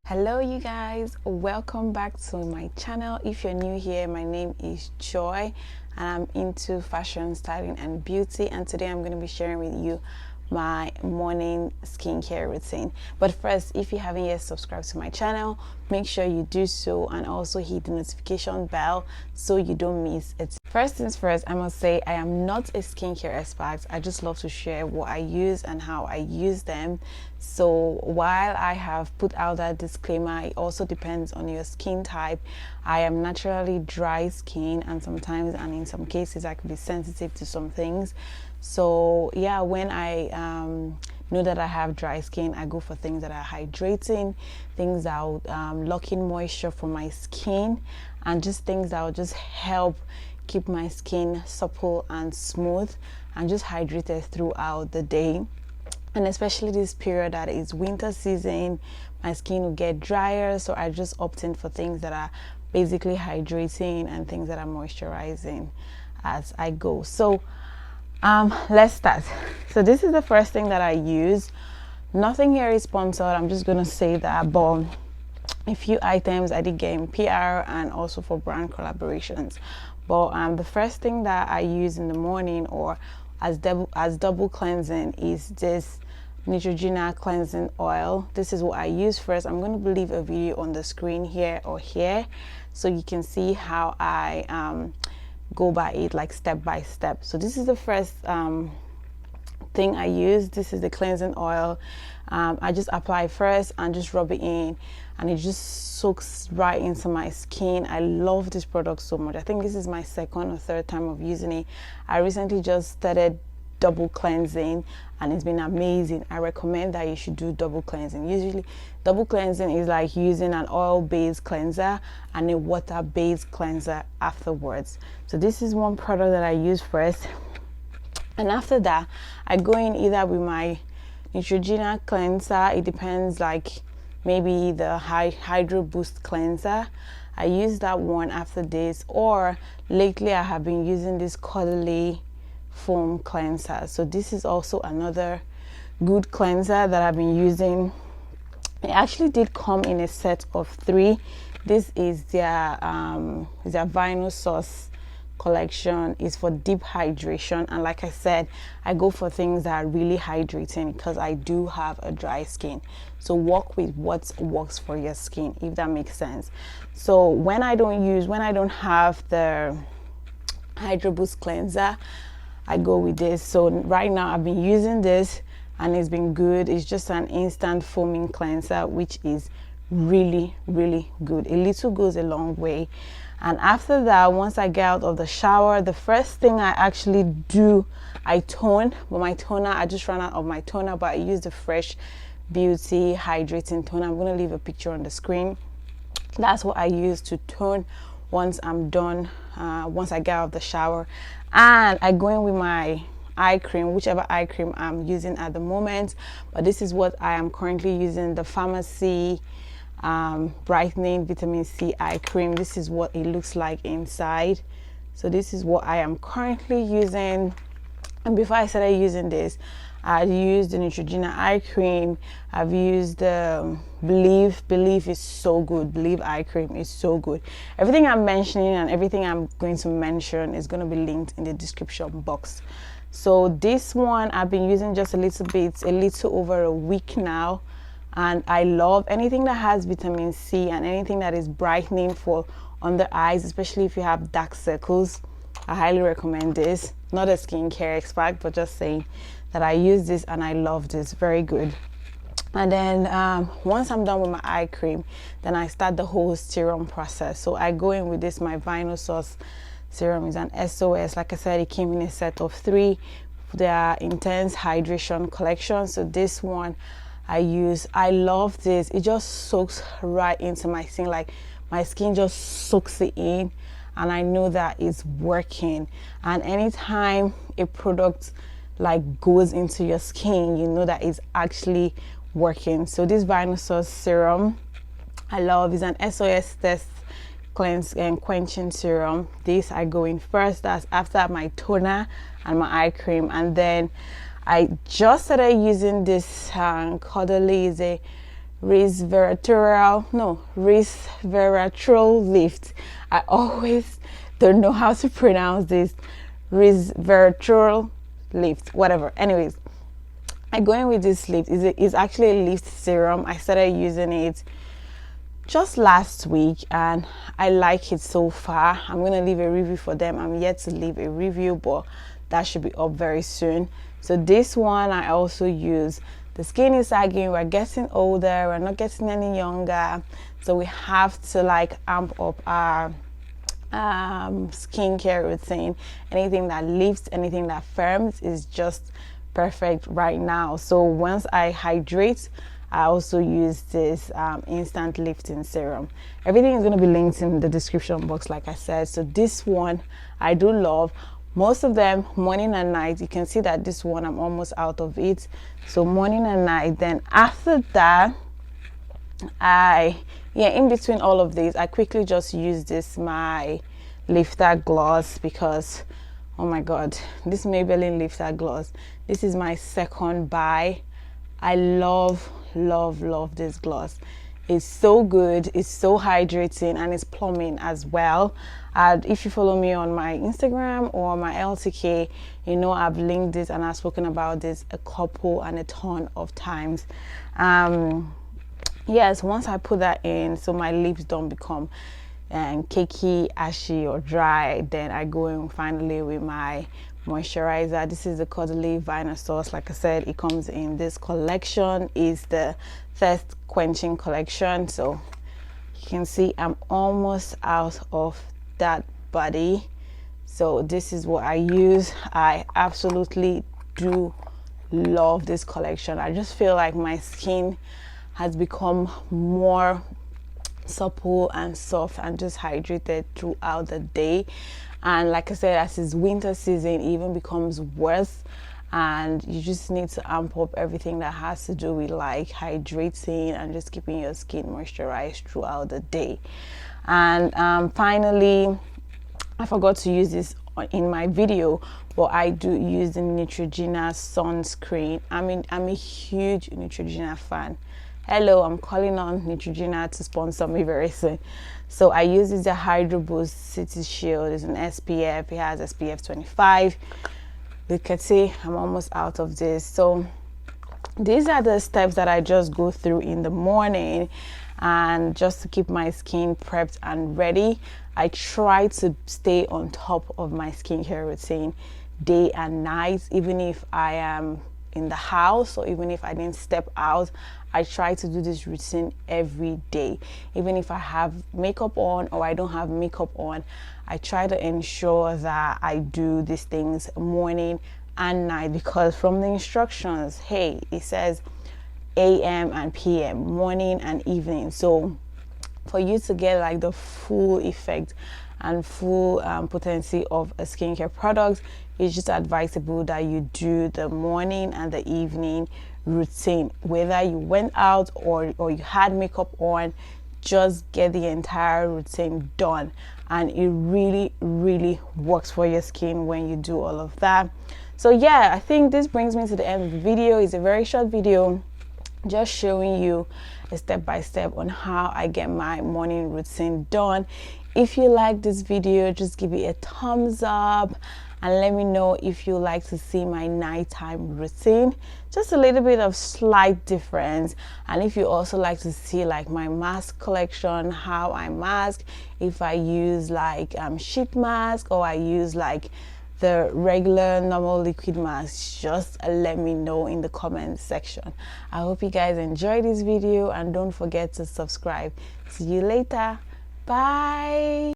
Hello you guys, welcome back to my channel. If you're new here, my name is Joy and I'm into fashion, styling and beauty, and today I'm going to be sharing with you my morning skincare routine. But first, if you haven't yet subscribed to my channel, make sure you do so and also hit the notification bell so you don't miss it. First things first, I must say I am not a skincare expert. I just love to share what I use and how I use them. So while I have put out that disclaimer, it also depends on your skin type. I am naturally dry skin, and sometimes and in some cases I could be sensitive to some things. So yeah, when I know that I have dry skin, I go for things that are hydrating, things that will lock in moisture for my skin, and just things that will just help keep my skin supple and smooth and just hydrated throughout the day. And especially this period that is winter season, my skin will get drier, so I just opt in for things that are basically hydrating and things that are moisturizing as I go. So let's start. So this is the first thing that I use. Nothing here is sponsored, I'm just gonna say that, but a few items I did get in PR and also for brand collaborations. But the first thing that I use in the morning or as double cleansing is this Neutrogena Cleansing Oil. This is what I use first. I'm going to leave a video on the screen here or here so you can see how I go by it, like step by step. So this is the first thing I use. This is the cleansing oil. I just apply first and just rub it in, and it just soaks right into my skin. I love this product so much. I think this is my second or third time of using it. I recently just started double cleansing and it's been amazing. I recommend that you should do double cleansing. Usually double cleansing is like using an oil-based cleanser and a water-based cleanser afterwards. So this is one product that I use first, and after that I go in either with my Neutrogena cleanser. It depends, like maybe the Hydro Boost cleanser. I use that one after this, or lately I have been using this Cuddly foam cleanser. So this is also another good cleanser that I've been using. It actually did come in a set of 3. This is their Vinosource collection. Is for deep hydration, and like I said, I go for things that are really hydrating because I do have a dry skin. So work with what works for your skin, if that makes sense. So when I don't have the Hydro Boost cleanser, I go with this. So right now I've been using this and it's been good. It's just an instant foaming cleanser, which is really good. A little goes a long way. And after that, once I get out of the shower, the first thing I actually do, I tone. But my toner, I just ran out of my toner, but I use the Fresh Beauty Hydrating Toner. I'm going to leave a picture on the screen. That's what I use to tone once I'm done, once I get out of the shower. And I go in with my eye cream, whichever eye cream I'm using at the moment. But this is what I am currently using, the Farmacy Brightening Vitamin C Eye Cream. This is what it looks like inside. So this is what I am currently using. And before I started using this, I used the Neutrogena Eye Cream. I've used the Believe is so good. Believe Eye Cream is so good. Everything I'm mentioning and everything I'm going to mention is going to be linked in the description box. So this one I've been using just a little over a week now, and I love anything that has vitamin C and anything that is brightening for under eyes, especially if you have dark circles. I highly recommend this. Not a skincare expert, but just saying that I use this and I love this. Very good. And then once I'm done with my eye cream, then I start the whole serum process. So I go in with this, my Vinosource serum is an SOS. Like I said, it came in a set of 3. Their intense hydration collection. So this one I use. I love this. It just soaks right into my skin. Like my skin just soaks it in, and I know that it's working. And anytime a product like goes into your skin, you know that it's actually working. So this Vinosource serum I love is an SOS test cleanse and quenching serum. This I go in first. That's after my toner and my eye cream. And then I just started using this Caudalie, is a resveratrol lift. I always don't know how to pronounce this. Resveratrol lift, whatever. Anyways, I go in with this lift. It's actually a lift serum. I started using it just last week and I like it so far. I'm gonna leave a review for them. I'm yet to leave a review, but that should be up very soon. So this one I also use. The skin is sagging, we're getting older, we're not getting any younger, so we have to like amp up our skincare routine. Anything that lifts, anything that firms is just perfect right now. So once I hydrate, I also use this instant lifting serum. Everything is going to be linked in the description box, like I said. So this one I do love. Most of them morning and night. You can see that this one I'm almost out of it. So morning and night. Then after that, in between all of these, I quickly just use this my lifter gloss, because oh my god, this Maybelline lifter gloss, this is my second buy. I love this gloss. It's so good, it's so hydrating, and it's plumbing as well. And if you follow me on my Instagram or my LTK, you know I've linked this and I've spoken about this a couple and a ton of times. Yes, once I put that in, so my lips don't become cakey, ashy or dry, then I go in finally with my moisturizer. This is the Cuddly Vinosource. Like I said, it comes in this collection. Is the thirst quenching collection. So you can see I'm almost out of that body. So this is what I use. I absolutely do love this collection. I just feel like my skin has become more supple and soft and just hydrated throughout the day. And like I said, as it's winter season, it even becomes worse, and you just need to amp up everything that has to do with like hydrating and just keeping your skin moisturized throughout the day. And finally, I forgot to use this in my video, but I do use the Neutrogena Sunscreen. I'm a huge Neutrogena fan. Hello, I'm calling on Neutrogena to sponsor me very soon. So I use this, the Hydro Boost City Shield. It's an SPF. It has SPF 25. You can see I'm almost out of this. So these are the steps that I just go through in the morning, and just to keep my skin prepped and ready. I try to stay on top of my skincare routine day and night, even if I am in the house or even if I didn't step out. I try to do this routine every day. Even if I have makeup on or I don't have makeup on, I try to ensure that I do these things morning and night, because from the instructions, hey, it says AM and PM, morning and evening. So for you to get like the full effect and full potency of a skincare product, it's just advisable that you do the morning and the evening routine. Whether you went out or you had makeup on, just get the entire routine done, and it really works for your skin when you do all of that. So yeah, I think this brings me to the end of the video. It's a very short video, just showing you a step by step on how I get my morning routine done. If you like this video, just give it a thumbs up and let me know if you like to see my nighttime routine, just a little bit of slight difference. And if you also like to see like my mask collection, how I mask, if I use like sheet mask or I use like the regular normal liquid mask, just let me know in the comment section. I hope you guys enjoyed this video, and don't forget to subscribe. See you later. Bye.